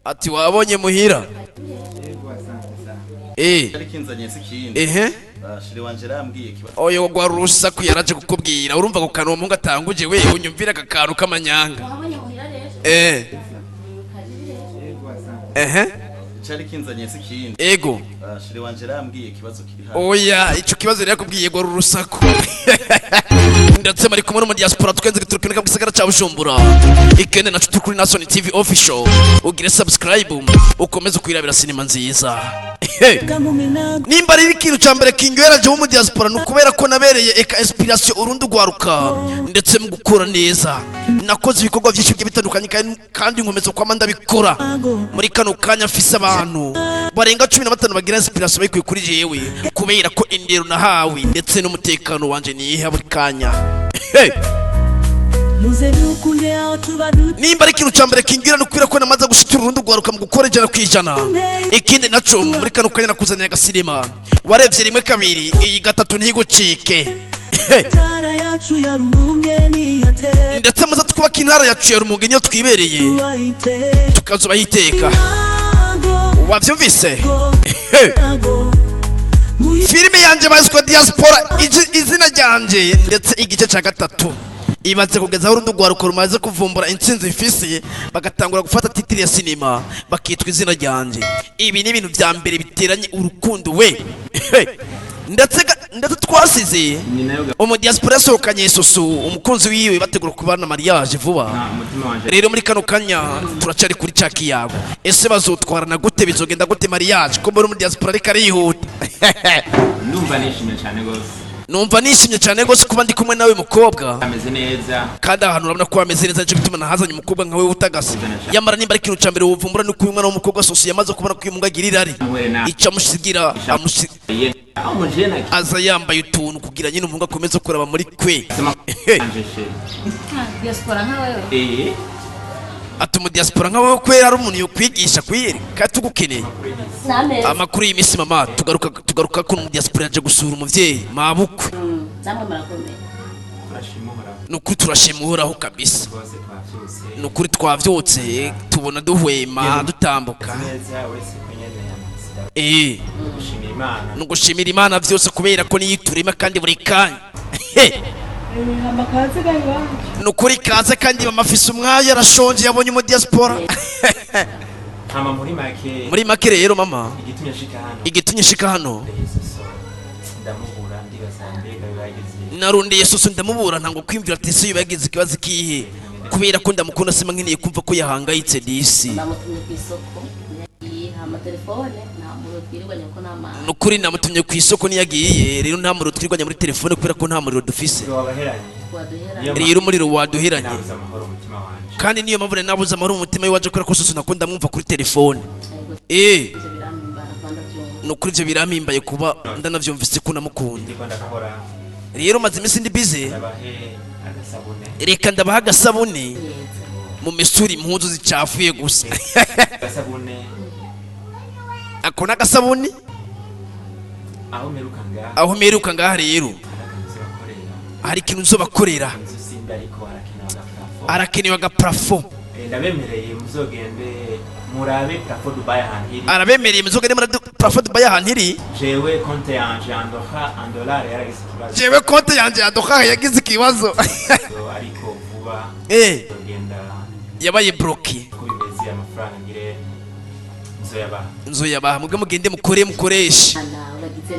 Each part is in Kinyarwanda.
ati wabonye muhira oyo gwari urusaku yaraje kukubwira urumva ko kantu umuntu atanguje we unyumvira akakantu k'amanyanga Chari kinzanye sikindi. Ego. Shire wanje rambwiye kibazo kiri hano. Oya, ico kibazo rero kubwiye go rurusaku. Ndatse mari kumwe mu diaspora twenze turukeneka mu gisagara ca Bujumbura. Ikende na Tutukuri Nation TV official. Ugire subscribe ukomeze kwirabira sinema nziza. Nimba riri ikintu ca mbere kinywera je mu diaspora nukubera ko nabereye eka inspiration urundi gwaruka ndetse mu gukora neza. Nakoze ibikorwa byinshi bitandukanye kandi nkomeza kwama ndabikora. Muri kano kanya mfise abantu barenga 15 bagira inspiration bayikuye kuri jewe kubera ko indero nahawe ndetse n'umutekano wanje nihe buri kanya. Nimba ari ikintu ca mbere kingira nukwira ko namaze gushikira urundi gwaruka mu gukora ijana kwijana. Ikindi naco muri kano kanya nakuzaniye agasinema warevye rimwe kabiri iyi gatatu ntigucike. Ndetse muza twubaka intara yacu ya Rumonge niyo twibereye tukazuba hiteka. Wavyumvise? Filime yanje bayiswe Diaspora izina ryanje ndetse igice ca gatatu ibaze kugeza aho urundi gwaruko rumaze kuvumbura intsinzi ifise bagatangura gufata titiri ya sinema bakitwa izina ryanje. Ibi ni ibintu vya mbere biteranye urukundo we. Ndetse twasize umu diaspora yasohokanye SOSO umukunzi wiwe bategura kubana mariage vuba. Rero muri kano kanya turacari kuri caki yago ese bazotwarana gute bizogenda gute mariage ko muri umu diaspora reka arihuta. Numva nishimye cyane gose kuba ndi kumwe nawe mukobwa ameze neza kandi ahantu urabona ko ameze neza cyo bituma nahazanye umukobwa nkawe utagase. Yamara nimba ari ikintu ca mbere uvumbura no kuyumwana w'umukobwa SOSO yamaze kubona ko umunga girirari ica mushigira aza yambaye utuntu kugira nyine umunga akomeze kuraba muri kwe. Diaspora nkawe Atumu diaspora nkawe kwera ari umuntu yo kwigisha kwiri katugukeneye amakuru y'imisi mama tugaruka ko mu diaspora yaje gusura umuvyeyi mabukwe namwe marakomeye nukuri turashimuhoraho kabisa nukuri twavyotse tubona duhwema dutambuka nugushimira Imana vyose kubera ko niyiturema kandi buri kanya. Nukuri kaze kandi bamafise umwaye arashonje yabonye mu diaspora. Muri make rero mama igitumye shika hano narundiye SOSO ndamubura ntango kwimvira ati se yagize ikibazo kihe kubera ko ndamukunda sima nkeneye kumva ko yahangayitse disi. Nukuri namutumye ku isoko niyagiye rero nta muriro twirwanya muri telefone kubera ko nta muriro dufise. Rero umuriro waduheranye kandi niyo mpamvu nabuze amahoro umutima waje kubera ko SOSO nakunda mwumva kuri telefone. Nukuri ivyo birampimbaye kuba ndanavyumvise ko namukunda. Rero maze imisi ndi busy reka ndabaha agasabune mu mesuri impuzu zicafuye gusa. Akona agasabune aho meruka ngaha rero hari ikintu nzobakorera arakenewe agaplafo ndabemereye muzogende murabe plafo Dubai ahantu arabemereye muzogende muri plafo Dubai ahantu iri. Jewe konte yanje $1 yaragize ikibazo. Jewe konte yanje yagize ikibazo ariko vuba genda yabaye bloqué kubibezi amafaranga ngire nzoyabaha mubwe mugende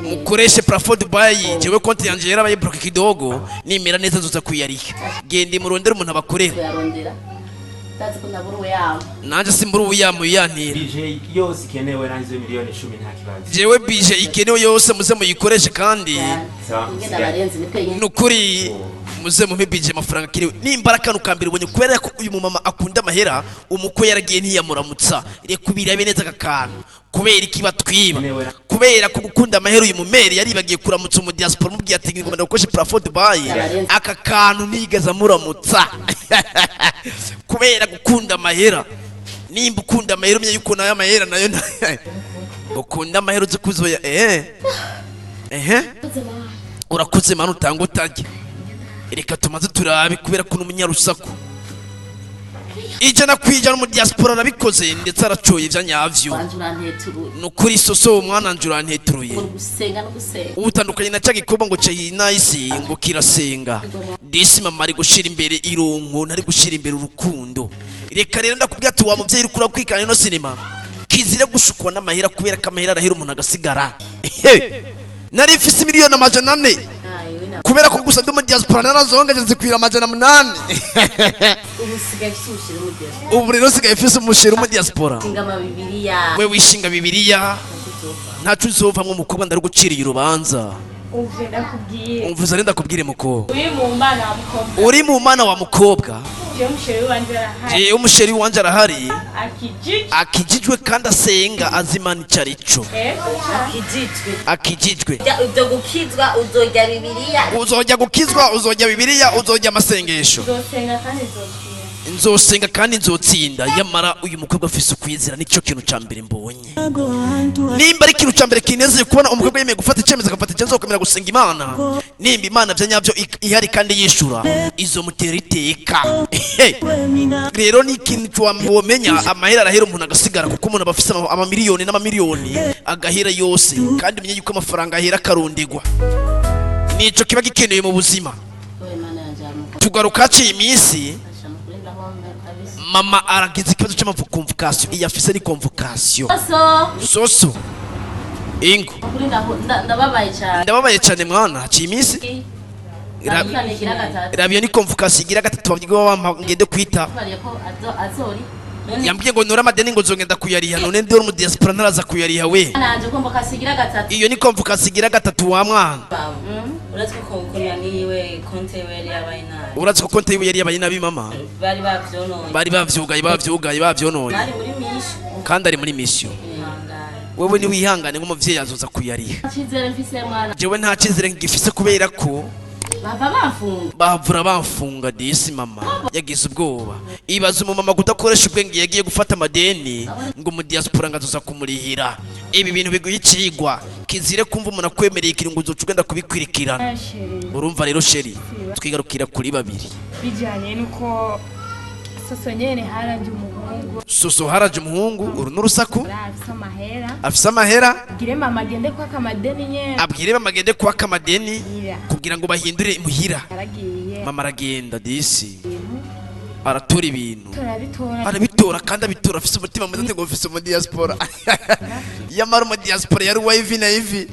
mukoreshe plafo Dubai. Jewe konte yanje yarabaye bloqué kidogo nimera neza nzoza kwiyariha gende murondera umuntu abakorera nanje simburu uyamu yantira bije yose ikenewe nanze miliyoni 10 nta kibazo. Jewe bije ikenewe yose muze muyikoreshe kandi nukuri muze mu bije amafaranga kiriwe nimbara kanu kambere ubonye kubera ko uyu mumama akunda amahera umukwe yaragiye ntiyamuramutsa ire kubirabe neza akakantu kubera ikiba twiba kubera ko gukunda amahera uyu mumeri yaribagiye kuramutsa mu diaspora mubwiye ati ngomba gukoresha plafo Dubai aka kantu nigeze amuramutsa. Kubera gukunda amahera nimba ukunda amahera umye yuko nayo amahera nayo ukunda amahera uzi kuzoya urakoze manu utanga utajya reka tumaze turabe kubera ko n'umunyarusaku ijana kwijana mu diaspora arabikoze ndetse aracoye ivya nyavyo nukuri soso umwana njura nteturuye ubutandukanye na cyagikoba ngo cyayinayisi ngo kirasenga disi mama ari gushira imbere ironko ntari gushira imbere urukundo reka rero ndakubwira ati wa muvyeyi ukura kwikana no cinema kizire gushukwa n'amahera kubera kamahera arahera umuntu agasigara nari mfise miliyoni amajana 4 kubera ko gusa ndi mu diaspora narazonga zikwira amajana 8 ubu rero sigaye mfise umusheri mu diaspora we wishinga bibiliya ntacu uzovamwe umukobwa ndari guciriye urubanza umvuze renda kubwire muko uri mu mana wa mukobwa umusheri wanje arahari akijijwe kandi asenga azimana icarico akijijwe uzojya gukizwa uzojya bibiliya uzojya amasengesho nzosenga kandi nzotsinda yamara uyu mukobwa afise ukwizera nicyo kintu ca mbere mbonye nimba ari ikintu ca mbere kinezeye kubona umukobwa yemeye gufata icyemezo agafata icyemezo akomera gusenga imana nimba imana vya nyavyo ihari kandi yishura izo mutera iteka rero ni ikintu wamenya amahera arahera umuntu agasigara kuko umuntu abafise amamiliyoni n'amamiliyoni agahera yose kandi menye yuko amafaranga ahera akarondegwa nico kiba gikeneye mu buzima tugaruka ci iminsi mama aragize ikibazo cy'amavukumvukasiyo iyo afise ni convocation soso ingo ndababaye cyane mwana haciye iminsi rabiyo ni convocation igira gatatu babwiwe wampa ngende kwita yambwiye ngo nura amadeni ngo zongenda kuyariha none ndi mu diaspora ntaraza kuyariha we iyo ni convocation igira gatatu wa mwana uratse ko niwe konte yari yabaye nabi uratse ko konte yari yabaye nabi mama bari bavyononye kandi ari muri mission wewe ni wihangane nk'umuvyeyi azoza kuyariha jewe nta cizere ngifise kubera ko bavura bamfunga disi mama yagize ubwoba ibaza umumama kudakoresha ubwenge yagiye gufata amadeni ngo mu diaspora ngazoza kumurihira ibi bintu biguye icigwa kizire kumva umuntu akwemereye ikiringo uzocugenda kubikwirikirana urumva rero sheri twigarukira kuri babiri bijanye nuko soso nyene haraje umuhungu soso haraje umuhungu uru n'urusaku afise amahera abwire mama agende kwa kamadeni nyene abwire mama agende kwa kamadeni kugira ngo bahindure imuhira mama aragenda disi aratora ibintu arabitora kandi abitora afise umutima mwiza ngo afise mu diaspora yamara mu diaspora yari wivi na ivi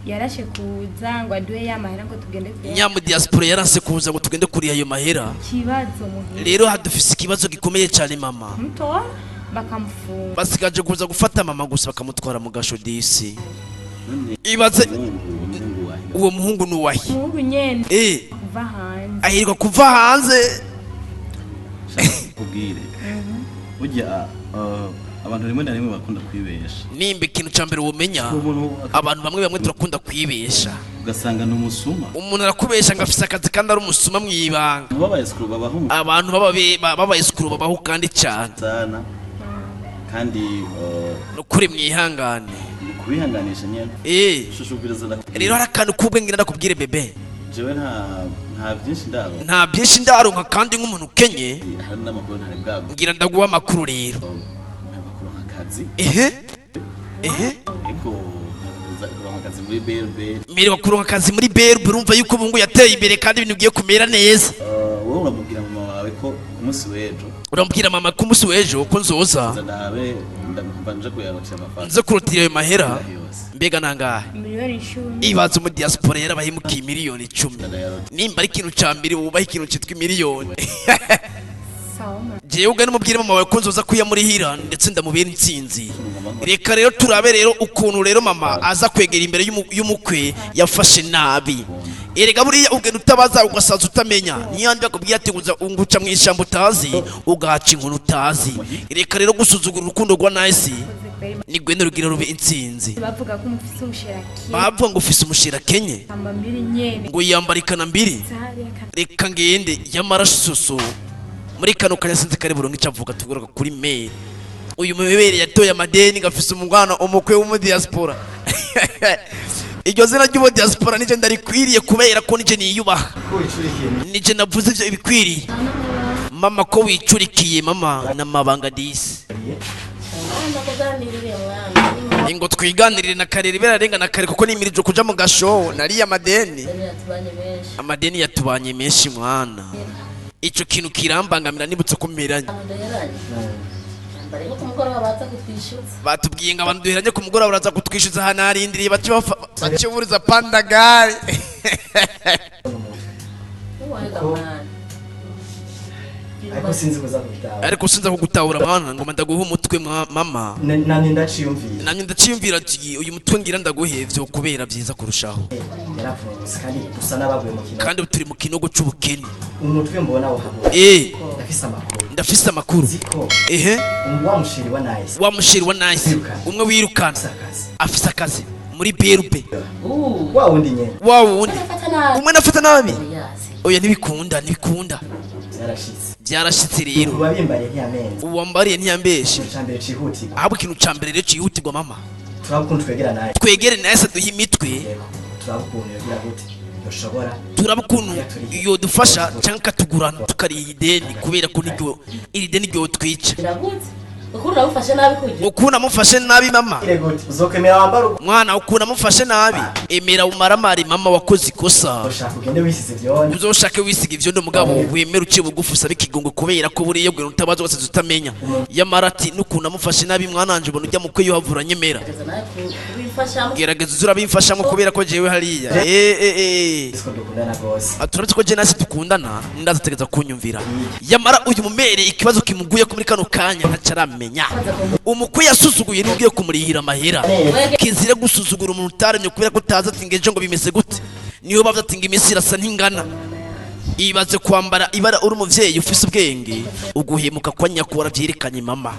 yarashe kuza ngo aduhe ya mahera ngo tugende kuri nyamu diaspora yarase kuza ngo tugende kuri ayo mahera kibazo muhira rero hadufise ikibazo gikomeye cyane mama muto bakamufunga basigaje kuza gufata mama gusa bakamutwara mu gasho disi ibaze uwo muhungu nuwahi umuhungu nyene kuva hanze ahirwa kuva hanze kubwire ujya abantu rimwe na rimwe bakunda kwibesha nimba ikintu ca mbere womenya abantu bamwe turakunda kwibesha ugasanga ni umusuma umuntu arakubesha ngo afise akazi kandi ari umusuma mwibanga abantu babaye skuru babaho kandi cyane kandi nukuri mwihangane kubihanganisha nyene rero harakantu kubwe ngira ndakubwire bebe jewe nta byinshi ndaronka kandi nk'umuntu ukenye ngira ndaguha amakuru rero mbere wakuronka akazi muri BRB urumva yuko ubungu yateye imbere kandi ibintu bigiye kumera neza wowe uramubwira mama wawe ko umunsi w'ejo urambwira mama ko umunsi w'ejo ko nzoza nze kurutira ayo mahera mbega nangahe ibaza mu diaspora yarabahemukiye miliyoni 10 nimba ari ikintu ca mbere wubaha ikintu citwa miliyoni jewe ugana umubwire mama wawe ko nzoza kuyamurihira ndetse ndamubera intsinzi reka rero turabe rero ukuntu rero mama aza kwegera imbere y'umukwe yafashe nabi erega buriya ugenda utabaza ugasaza utamenya niyandi bakubwiye ati unguca mw'ishambo utazi ugahaca inkuru utazi reka rero gusuzugura urukundo rwa nice nigwene rugira rube intsinzi bavuga ko umufise umushiraki bavuga ngo ufise umushirakenye amba mbiri nyene ngo yambarikana mbiri reka ngende yamarashuso muri kano kanya sinzi kare burongo icavuga tugoroka kuri mail uyu mubere yatoye amadeni gafise umugwana umukwe wo mu diaspora iryo zina ry'uwo diaspora nije ndarikwiriye kubera ko nije niyubaha nije navuze ivyo ibikwiriye mama ko wicurikiye mama n'amabanga disi ingo twiganirire na karere berarenga na kare kuko nimirije kuja mu gasho nari amadeni yatubanye menshi mwana ico kintu kirambangamira nibutse ko mperanye batubwiye ngo abantu duheranye ku mugoroba baraza kutwishyuza hano harindiriye baciburiza pandagare ariko sinza kugutahura mwana ngo ndaguha umutwe mama nani ndaciyumvira nanjye ndaciyumvira ati uyu mutwe ngira ndaguhevye kubera byiza kurushaho kandi dusa n'abaguye mu kino kandi turi mu kinogo c'ubukene umutwe mbona wahabura ndafise amakuru ehe wa mushiri wa nice umwe wirukana afise akazi muri berube wa wundi nyene umwe nafata nabi oya ntibikunda byarashitse rero uwabimbariye ntiyamenze uwambariye ntiyambeshe icambere cihutirwa ahubwo ikintu cambere rero cihutirwa mama turabukunda twegere naye se duha imitwe turabukunu iyo dufasha cyangwa katugurana tukariye ideni kubera ko niryo iri deni ryo twica ukuna mufashe nabi mama uzokemera wambara mwana ukuna mufashe nabi emera umaramari mama wakoze ikosa uzoshake wisiga ivyo ndo mugabo wemera uciye bugufi usabe ikigongo kubera ko buriye bwe utabazo wose utamenya yamarati n'ukuna mufashe nabi mwana wanje ubona ujya mukwe yo havura nyemera gerageza uzurabimfashamo kubera ko jewe hariya aturetse ko je nasi dukundana ndazategeza kunyumvira yamara uyu mumere ikibazo kimuguye ko muri kano kanya ntacaramenya umukwe yasuzuguye n'ugiye kumurihira amahera kizire gusuzugura umuntu utaremye kubera ko utazi ati ngeje ngo bimeze gute niyo bavye ati ngimisi irasa ntingana ibaze kwambara ibara uri umuvyeyi ufise ubwenge uguhemuka kwa nyakora vyerekanye mama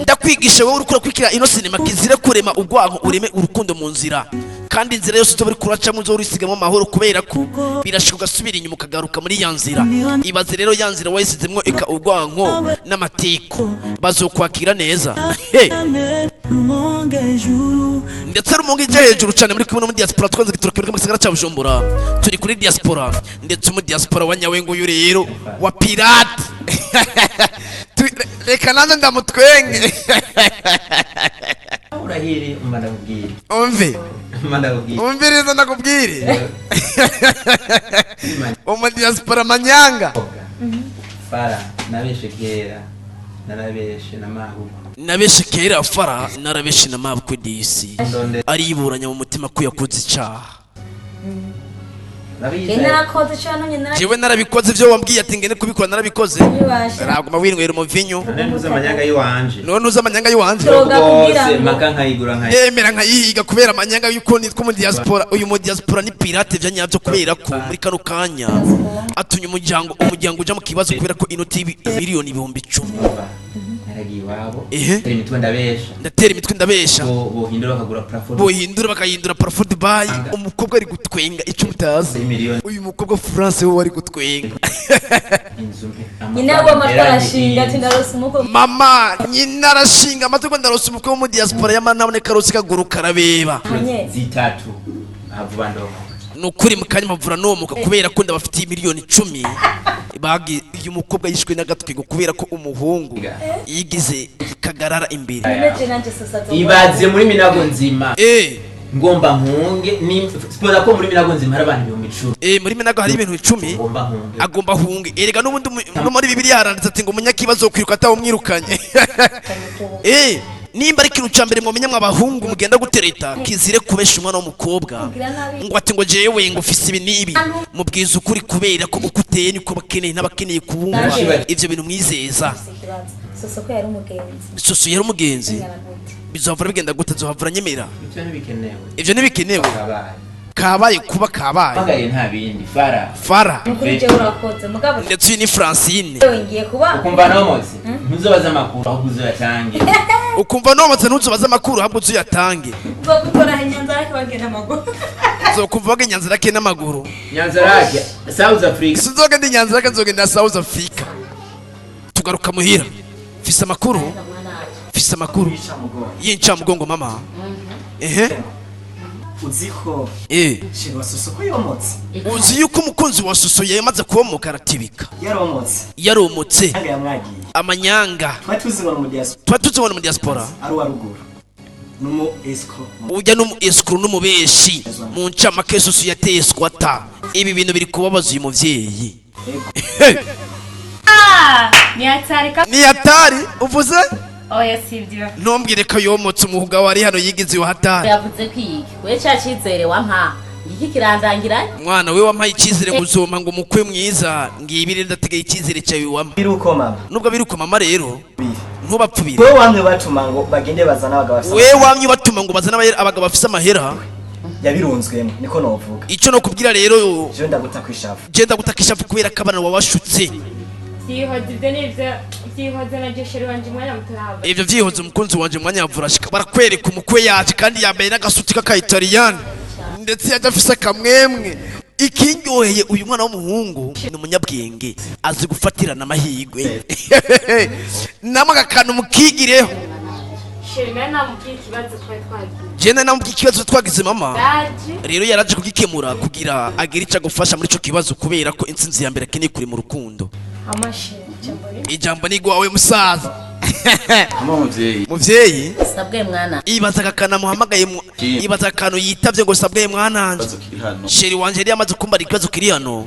ndakwigisha wowe urukura kwikira ino sinema kizire kurema ubwanko ureme urukundo mu nzira kandi inzira yose utobari kuraca muzo urisigamo amahoro kubera ko birashuka subira inyuma ukagaruka muri ya nzira ibaze rero ya nzira wayisizemwo eka ubwanko n'amateko bazokwakira neza ndetse rumonge ije hejuru cyane muri kumwe mu diaspora twanze giturukira mu gisagara cya Bujumbura turi kuri diaspora ndetse mu diaspora wa nyawengo yo rero wa pirate reka nanze ndamutwenge urahiri mbandabwire umviriza ndakubwire mu diaspora manyanga fara nabeshe kera narabeshe namahuko nabeshe kera fara narabeshe namahuko disi ariburanya mu mutima ko yakoze icyaha jewe narabikoze ivyo wambwiye ati ngene kubikora narabikoze raguma winywera umuvinyo none uza amanyanga yiwanje yemera nkayihiga kubera amanyanga yuko nitwa mu diaspora uyu mu diaspora ni pirate vya nyavyo kubera ko muri kano kanya atunye umuryango uja mu kibazo kubera ko ino TV miliyoni 10,000 ndatera imitwe ndabesha bohindura bakayindura parfum Dubai umukobwa ari gutwenga ico mutazi uyu mukobwa France we wari gutwenga nyina wa matarashinga tindarose umukobwa mama nyina arashinga amatwe ndarose umukobwa mu diaspora y'amanabone karosi kaguru karabeba zitatu avubando nukuri mukanya mavura nomuka kubera ko ndabafitiye miliyoni 10 bagi uyu mukobwa yishwe n'agatwigo kubera ko umuhungu yigize kagarara imbere ibaze muri minago nzima ngomba mpunge ni spoza ko muri minago nzima hari abantu 10 muri minago hari ibintu 10 agomba hunge erega n'ubundi no muri Bibiliya haranditse ati ngo umunyakibazo kwiruka atawo mwirukanye nimba ari ikintu cya mbere mwamenya mw'abahungu mugenda gutereta kizire kubesha umwana w'umukobwa ngo ati ngo jewe ngo ufise ibi n'ibi mubwiza ukuri kubera ko uko uteye niko bakeneye n'abakeneye kubumva ivyo bintu mwizeza soso yari umugenzi bizovura bigenda gute zohavura nyemera ivyo ntibikenewe kabaye kuba kabaye bagaye nta bindi fara nukurije urakoze mugabo ndetse ni Francine ngiye kuba ukumva nomoze ntuzobaza amakuru ahubwo uzoyatange ukumva nomoze ntuzobaza amakuru ahubwo uzoyatange ubwo gukora inyanza yake bagenda amaguru uzokumva bagenda inyanza yake n'amaguru nyanza yake South Africa sizogenda inyanza yake nzogenda South Africa tugaruka muhira fisa amakuru y'incamugongo mama uziko shiri wa SOSO ko yomotse uzi yuko umukunzi wa SOSO yamaze kubomoka aratibika yaromotse yamwagiye amanyanga twatuzibona mu diaspora ari wa ruguru numu escro ujya numu escro numubeshi mu ncamake SOSO yateye squata ibi bintu biri kubabaza uyu muvyeyi ni atari uvuze oya sivyo ntumbwire ko yomotse umuhuga wari hano yigize wa hatari yavuze kwiki we cha cyizere wampa iki kirandangira mwana we wampaye icyizere guzoma ngo umukwe mwiza ngibire ndategeye icyizere cyawe wampa biruko mama nubwo biruko mama rero ntubapfubire we wamwe batuma ngo bagende bazana abagabo bafite we wamye batuma ngo bazana abagabo bafite amahera yabirunzwemo niko novuga ico no kubwira rero je ndagutakwishafu kubera kabana wawashutse ivyo vyihoze umukunzi wanje mwanya yavurashika barakwereka umukwe yaje kandi yambaye n'agasuti k'Italiyani ndetse yajafise akamwemwe ikiryoheye uyu mwana w'umuhungu ni umunyabwenge azi gufatirana amahigwe namwe akantu mukigireho jena namubwiye ikibazo twagize mama rero yaraje kugikemura kugira agire icyo agufasha muri ico kibazo kubera ko intsinzi ya mbere akeneye kuri mu rukundo ijambo ni gwawe musaza muvyeyi sabwe mwana ibaza akana muhamagaye ibaza akano yitavye ngo sabwe mwana sheri wanje yari yamaze kumbara ikibazo kiri hano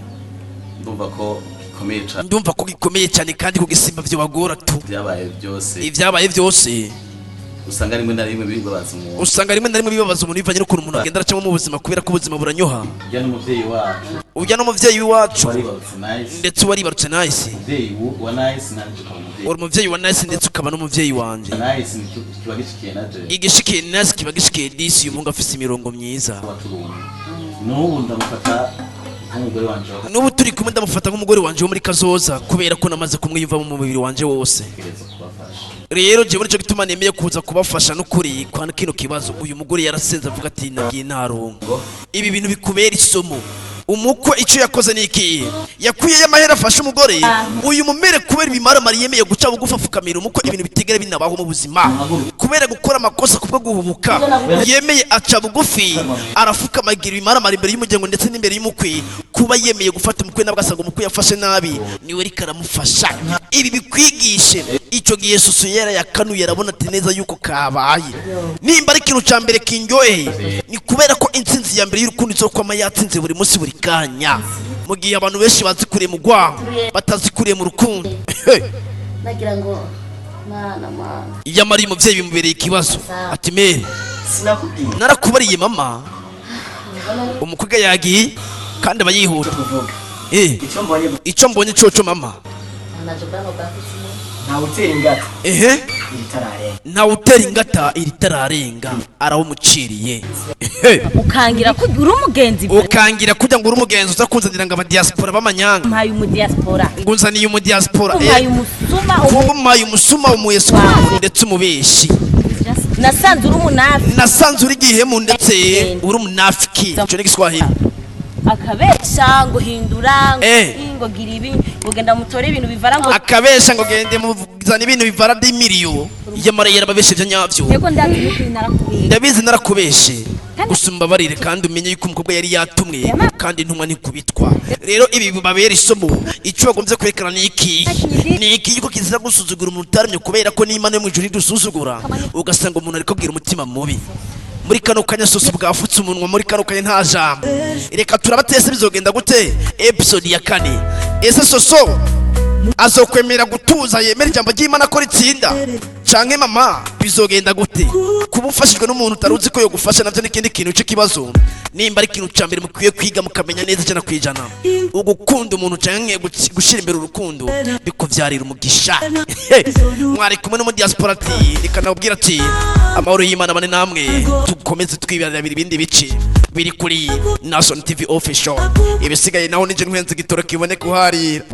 ndumva ko gikomeye cyane kandi kugisimba byo bagora tu ibyabaye byose usanga rimwe na rimwe bibabaza umuntu bivanye n'ukuntu umuntu agenda aracamo mu buzima kubera ko ubuzima buranyoha ujya n'umuvyeyi wacu ndetse waribarutse nice uri umuvyeyi wa nice ndetse ukaba n'umuvyeyi wanje igishikiye nice kiba gishikiye disi uyu mungu afise imirongo myiza n'ubu turi kumwe ndamufata nk'umugore wanje wo muri kazoza kubera ko namaze kumwiyumva mu mubiri wanje wose rero je muri cyo gituma nemeye kuza kubafasha n'ukuri kwa kino kibazo uyu mugore yarasenze avuga ati nagiye narongo ibi bintu bikubera isomo umukwe icyo yakoze niki yakwiye y'amahera afasha umugore uyu mumere kubera ibimara mari yemeye guca bugufa fukamira umukwe ibintu bitegera binabaho mu buzima kubera gukora amakosa kubwo guhubuka yemeye aca bugufi arafuka magira ibimara mari imbere y'umuryango ndetse n'imbere y'umukwe kuba yemeye gufata umukwe nabwasaga umukwe yafashe nabi niwe rikaramufasha ibi bikwigishe ico gihe SOSO yera yakanuye arabona ati neza yuko kabaye nimba ari kintu ca mbere kinyoheye ni kubera ko intsinzi ya mbere y'urukundo izokwama yatsinze buri munsi buri kanya mu gihe abantu benshi bazikuriye mu gwango batazikuriye mu rukundo nagira ngo mana yamari umuvyeyi bimubereye ikibazo ati mere narakubariye mama umukwe yagiye kandi abayihuta ico mbonye coco mama ntawutera ingata iritararenga arawumuciriye ukangira kugira umugenzi ukangira kugira ngo uri umugenzi uza kunzanira ngo abadiaspora b'amanyanga mpaye umudiaspora ngunzaniye umudiaspora mpaye umusuma umuyeswa ndetse umubeshi nasanze uri gihemu ndetse uri umunafiki cyo n'igiswahili akabesha ngo hindura ngo gira ibi ugenda mutore ibintu bivara ngo akabesha ngo gende muzana ibintu bivara d'imilio yamara yarababeshe bya nyavyo yego ndabizi narakubeshe gusumba barire kandi umenye yuko umukobwa yari yatumwe kandi ntumwa nikubitwa rero ibi babera isomo icyo bagomze kwerekana niki yuko kizira gusuzugura umuntu utaramye kubera ko n'Imana yo mu ijuru idusuzugura ugasanga umuntu ariko bwira umutima mubi muri kano kanya SOSO bwafutse umunwa muri kano kanya nta jambo reka turabatese bizogenda gute episode ya 4 ese SOSO azokwemera gutuza yemera ijambo ry'Imana ko ritsinda canke mama bizogenda gute kubufashijwe n'umuntu utaruzi ko yo gufasha navyo n'ikindi kintu cyo kibazo nimba ari kintu cyambere mukwiye kwiga mukamenya neza cyane kwijana ugukunda umuntu canke gushira imbere urukundo bikuvyarira umugisha mwari kumwe no mu diaspora ati rikanabwira ati amahoro y'Imana bane namwe tukomeze twibirira ibindi bice biri kuri Nation TV official ibisigaye naho nije nkwenze gitoro kibone kuharira